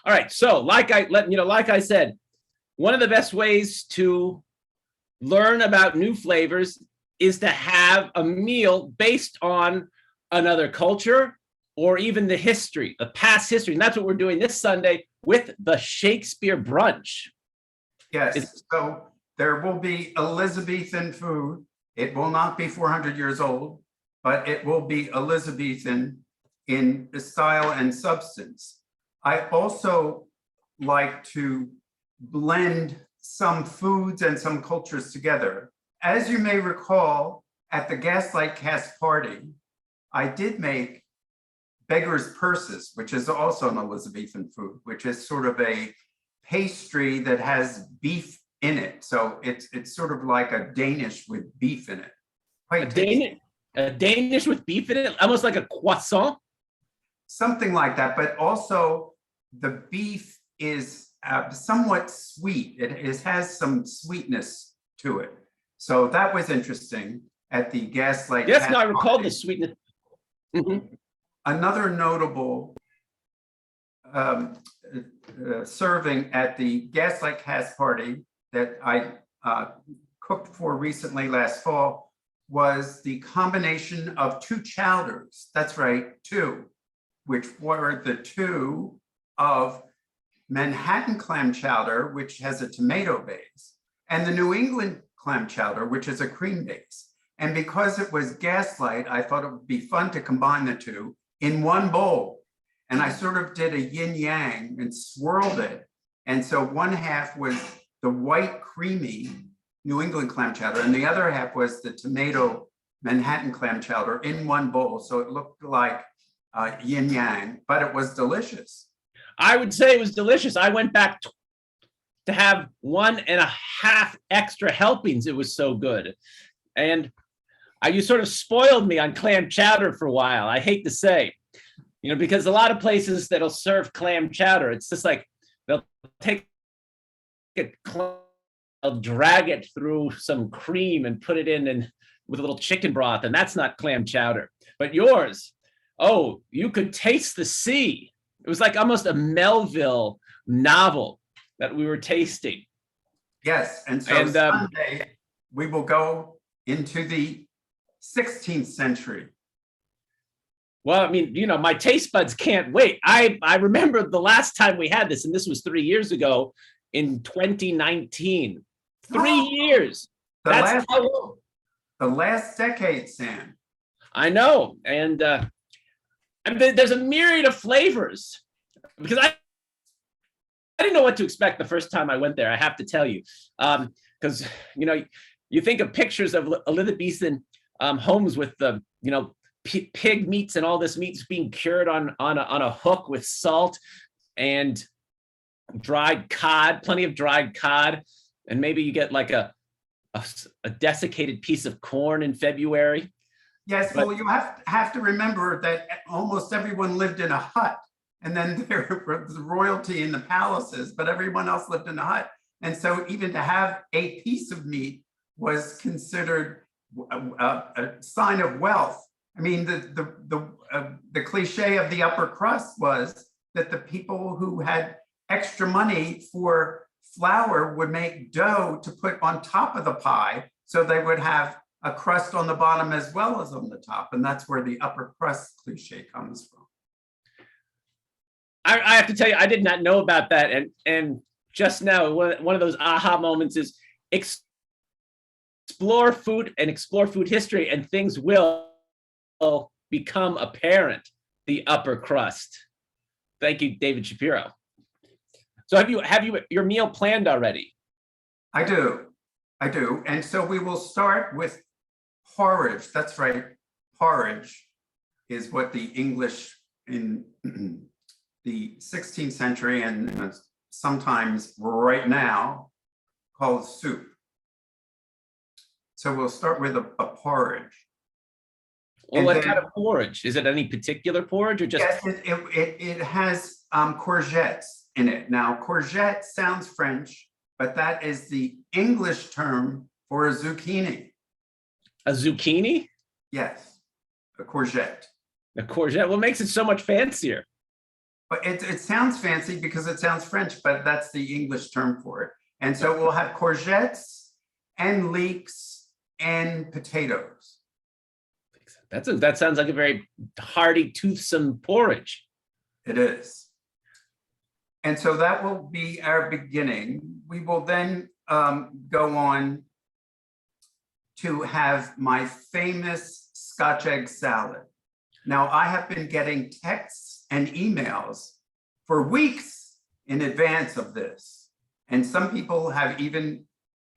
All right. So like I said, one of the best ways to learn about new flavors is to have a meal based on another culture or even the history, the past history. And that's what we're doing this Sunday with the Shakespeare brunch. Yes, so there will be Elizabethan food. It will not be 400 years old, but it will be Elizabethan in style and substance. I also like to blend some foods and some cultures together. As you may recall, at the Gaslight Cast party, I did make beggar's purses, which is also an Elizabethan food, which is sort of a pastry that has beef in it. So it's sort of like a Danish with beef in it. A Danish with beef in it, almost like a croissant. Something like that, but also the beef is somewhat sweet. It has some sweetness to it. So that was interesting at the Gaslight. Yes, no, I recall the sweetness. Mm-hmm. Another notable serving at the Gaslight Cast party that I cooked for recently last fall was the combination of two chowders. That's right, two, which were the two of Manhattan clam chowder, which has a tomato base, and the New England clam chowder, which is a cream base. And because it was Gaslight, I thought it would be fun to combine the two in one bowl. And I sort of did a yin yang and swirled it. And so one half was the white creamy New England clam chowder, and the other half was the tomato Manhattan clam chowder in one bowl. So it looked like yin yang, but it was delicious. I would say it was delicious. I went back to have 1.5 extra helpings. It was so good. And you sort of spoiled me on clam chowder for a while. I hate to say, because a lot of places that'll serve clam chowder, it's just like they'll take it, they'll drag it through some cream and put it in and with a little chicken broth, and that's not clam chowder. But yours, oh, you could taste the sea. It was like almost a Melville novel that we were tasting. Yes, and so Sunday we will go into the 16th century. Well, I mean, my taste buds can't wait. I remember the last time we had this, and this was 3 years ago in 2019. 3 years. That's how long. The last decade, Sam. I know. And there's a myriad of flavors, because I didn't know what to expect the first time I went there, I have to tell you. Because, you think of pictures of Elizabethan homes with the, pig meats and all this meat's being cured on a hook with salt and dried cod, plenty of dried cod. And maybe you get like a desiccated piece of corn in February. Yes, well, you have to remember that almost everyone lived in a hut, and then there was royalty in the palaces, but everyone else lived in a hut. And so even to have a piece of meat was considered a sign of wealth. I mean, the cliche of the upper crust was that the people who had extra money for flour would make dough to put on top of the pie, so they would have a crust on the bottom as well as on the top. And that's where the upper crust cliche comes from. I have to tell you, I did not know about that. And just now, one of those aha moments is explore food and explore food history, and things will become apparent. The upper crust. Thank you, David Shapiro. So have you your meal planned already? I do. And so we will start with porridge. That's right. Porridge is what the English in the 16th century and sometimes right now call soup. So we'll start with a porridge. Well, what kind of porridge? Is it any particular porridge or just? Yes, it has courgettes in it. Now, courgette sounds French, but that is the English term for a zucchini. A zucchini? Yes, a courgette. A courgette. What makes it so much fancier? But it sounds fancy because it sounds French, but that's the English term for it. And so we'll have courgettes and leeks and potatoes. That sounds like a very hearty, toothsome porridge. It is. And so that will be our beginning. We will then go on to have my famous Scotch egg salad. Now, I have been getting texts and emails for weeks in advance of this. And some people have even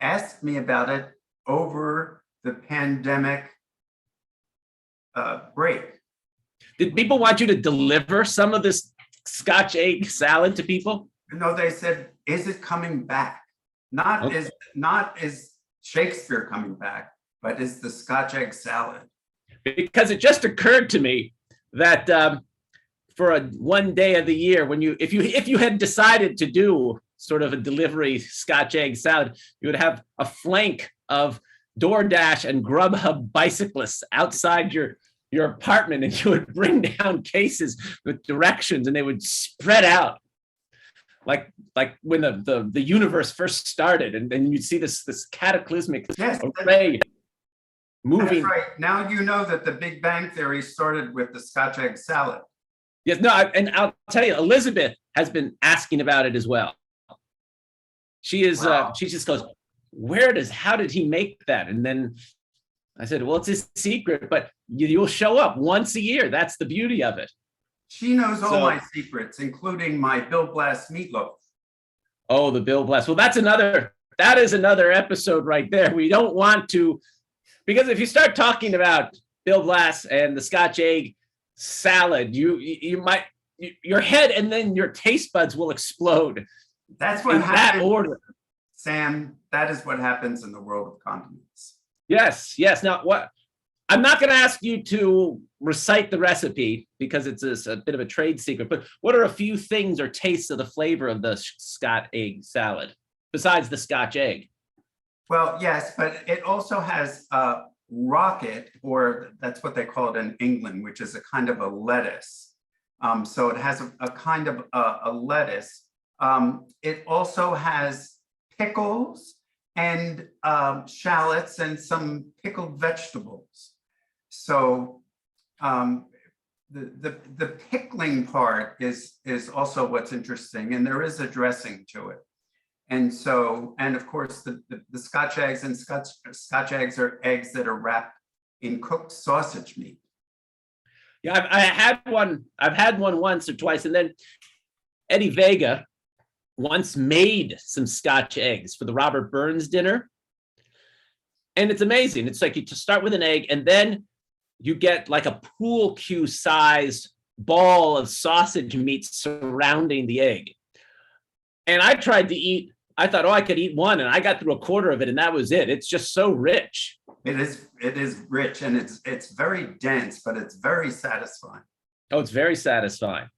asked me about it over the pandemic break. Did people want you to deliver some of this Scotch egg salad to people? No, they said, is it coming back? Not is Shakespeare coming back, but is the Scotch egg salad. Because it just occurred to me that for one day of the year, when if you had decided to do sort of a delivery Scotch egg salad, you would have a flank of DoorDash and Grubhub bicyclists outside your apartment, and you would bring down cases with directions, and they would spread out like when the universe first started, and then you'd see this cataclysmic array moving. That's right. Now you know that the Big Bang Theory started with the Scotch egg salad. Yes, no, and I'll tell you, Elizabeth has been asking about it as well. She is, Wow. she just goes, how did he make that? And then I said, well, it's a secret, but you'll show up once a year. That's the beauty of it. She knows all my secrets, including my Bill Blast meatloaf. Oh, the Bill Blast. Well, that is another episode right there. We don't want to, because if you start talking about Bill Blast and the Scotch egg salad, you might, your head and then your taste buds will explode. That's what in happens, that order. Sam. That is what happens in the world of condiments. Yes. Now, I'm not going to ask you to recite the recipe because it's a bit of a trade secret, but what are a few things or tastes of the flavor of the Scotch egg salad besides the Scotch egg? Well, yes, but it also has rocket, or that's what they call it in England, which is a kind of a lettuce. So it has a kind of a lettuce. It also has pickles and shallots and some pickled vegetables. So the pickling part is also what's interesting, and there is a dressing to it. And so, and of course, the Scotch eggs and Scotch eggs are eggs that are wrapped in cooked sausage meat. Yeah, I've had one once or twice, and then Eddie Vega once made some Scotch eggs for the Robert Burns dinner. And it's amazing. It's like you just start with an egg, and then you get like a pool cue sized ball of sausage meat surrounding the egg. And I tried to eat, I thought, I could eat one, and I got through a quarter of it, and that was it. It's just so rich. It is rich, and it's very dense, but it's very satisfying. Oh, it's very satisfying.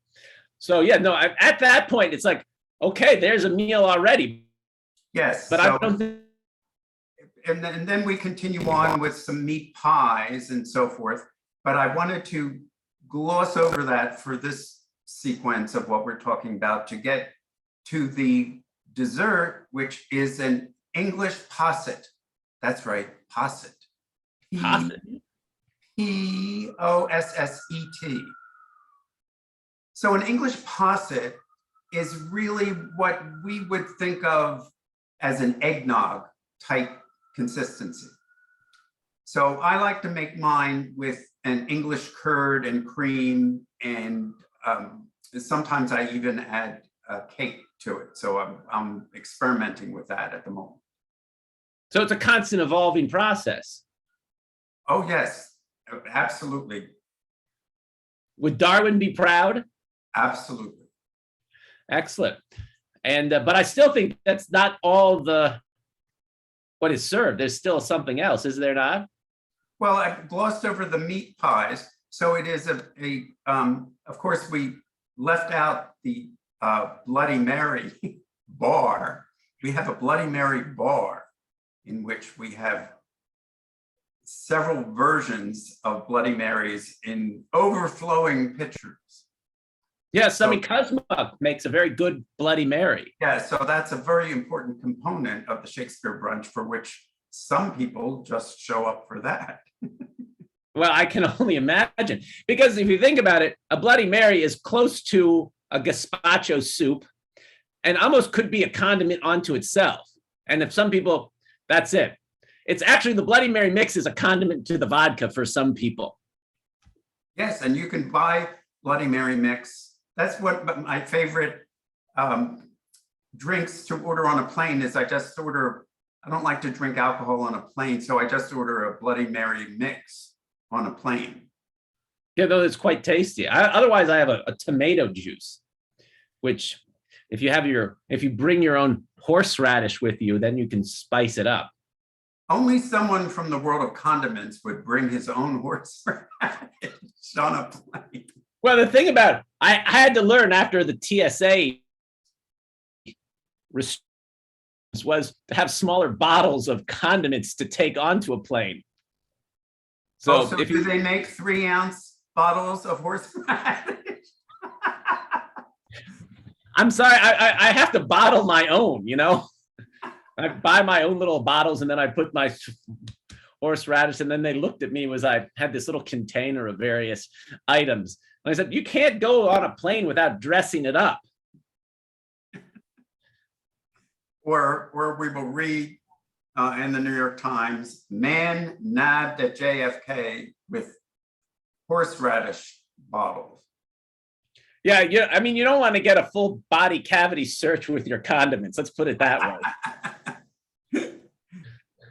So yeah, no, at that point, it's like, okay, there's a meal already. Yes. But I don't think. And then we continue on with some meat pies and so forth. But I wanted to gloss over that for this sequence of what we're talking about to get to the dessert, which is an English posset. That's right, posset. Posset. Posset. So an English posset is really what we would think of as an eggnog type consistency. So I like to make mine with an English curd and cream, and sometimes I even add cake to it. So I'm experimenting with that at the moment. So it's a constant evolving process. Oh, yes, absolutely. Would Darwin be proud? Absolutely. Excellent. And but I still think that's not all what is served. There's still something else, is there not? Well, I've glossed over the meat pies. So it is of course, we left out the Bloody Mary bar. We have a Bloody Mary bar in which we have several versions of Bloody Marys in overflowing pitchers. Yes, I mean, Cosma makes a very good Bloody Mary. Yeah, so that's a very important component of the Shakespeare brunch, for which some people just show up for that. Well, I can only imagine, because if you think about it, a Bloody Mary is close to a gazpacho soup and almost could be a condiment onto itself. And if some people, that's it. It's actually the Bloody Mary mix is a condiment to the vodka for some people. Yes, and you can buy Bloody Mary mix. That's what my favorite drinks to order on a plane is. I don't like to drink alcohol on a plane, so I just order a Bloody Mary mix on a plane. Yeah, though it's quite tasty. Otherwise, I have a tomato juice, which if you bring your own horseradish with you, then you can spice it up. Only someone from the world of condiments would bring his own horseradish on a plane. Well, the thing about it, I had to learn after the TSA restrictions was to have smaller bottles of condiments to take onto a plane. So, so do they make 3-ounce bottles of horseradish? I'm sorry, I have to bottle my own, you know? I buy my own little bottles and then I put my horseradish, and then they looked at me as I had this little container of various items. And I said, you can't go on a plane without dressing it up. Or we will read in the New York Times, man nabbed at JFK with horseradish bottles. Yeah, I mean, you don't want to get a full body cavity search with your condiments. Let's put it that way.